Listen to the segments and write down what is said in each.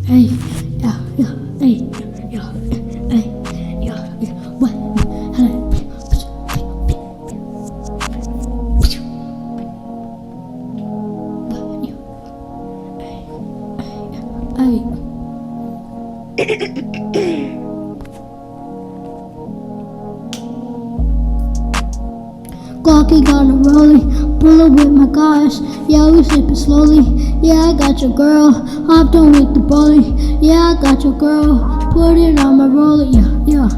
Hey, yeah, yeah, hey, yeah, hey, yeah, yeah, what? Hey. Glocky got a rollie, pull up with my guys. Yeah, we sippin' slowly. Yeah, I got your girl, hopped on with the bully. Yeah, I got your girl, put it on my rollie. Yeah.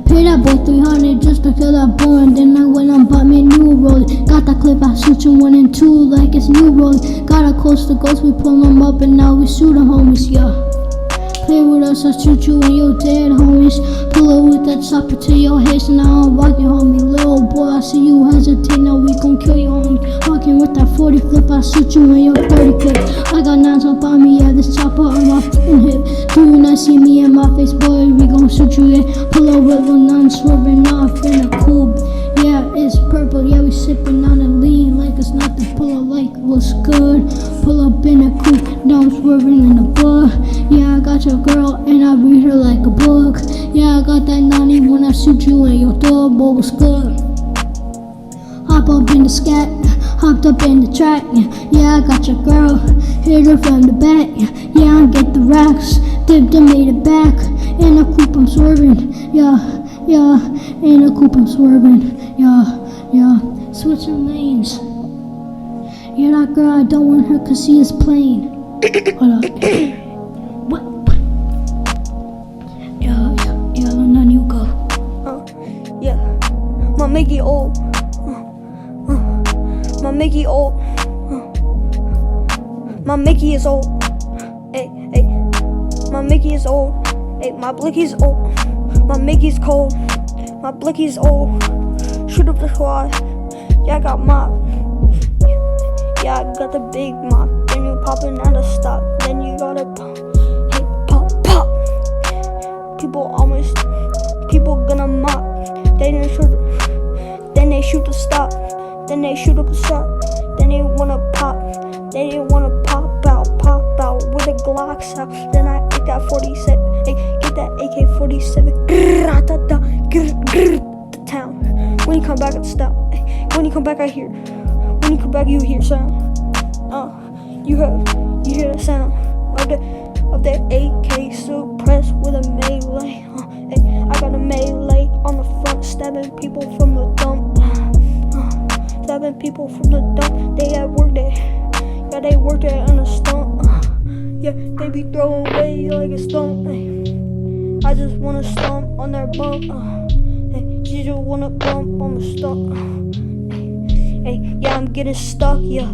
Pay that boy 300 just to kill that boy, and then I went and bought me a new rollie. Got that clip, I shoot you 1 and 2 like it's new rollie. Got a coast to ghost, we pull them up and now we shoot them homies, yeah. Play with us, I shoot you and you're dead, homies. Pull up with that chopper to your head, so now I'm walking, homie. Little boy, I see you hesitate, now we gon' kill you, homie. Walking with that 40 flip, I shoot you and your 30 clip. I got 9s up on me, yeah, this chopper on my fucking hip. Do you not see me in my face, boy? We gon' shoot you, yeah. Pull up with little 9 swerving off in a coupe. Yeah, it's purple, yeah, we sippin' on the lean like it's nothing. Pull up like what's good. Pull up in a coupe, now I'm swerving in the bug. Yeah, I got your girl and I read her like a book. Yeah, I got that 90 when I shoot you in your dog, boy, what's good? Hop up in the scat, hopped up in the track. Yeah, I got your girl, hit her from the back. Yeah, I get the racks, dipped and made it back. In a coupe I'm swerving, yeah. In a coupe I'm swerving, yeah. Switching lanes. Yeah, that girl, I don't want her cause she is plain. Hold up. What? Yeah, now you go. Yeah, my Mickey old. My Mickey old. My Mickey is old. Hey. My Mickey is old. Hey, my Blicky's old. My Mickey's cold. My Blicky's old. Shoot up the squad. Yeah, I got mop. Yeah, I got the big mop. Then you poppin' out of stop. Then you gotta pop. Hey, pop. People gonna mop. Then they shoot the stop. Then they shoot up the stop. Then they wanna pop. They didn't wanna pop out with the Glocks out. Then I get that 47. Hey, get that AK-47. The town. When you come back, it's stop. When you come back, I hear. When you come back, you hear sound. You hear the sound of the AK suppressed with a melee. I got a melee on the front, stabbing people from the dump. Stabbing people from the dump. They at work there. Yeah, they work there on a stump. Yeah, they be throwing away like a stump. I just wanna stomp on their bump. You just wanna bump on the stump. Hey, yeah, I'm getting stuck, yeah.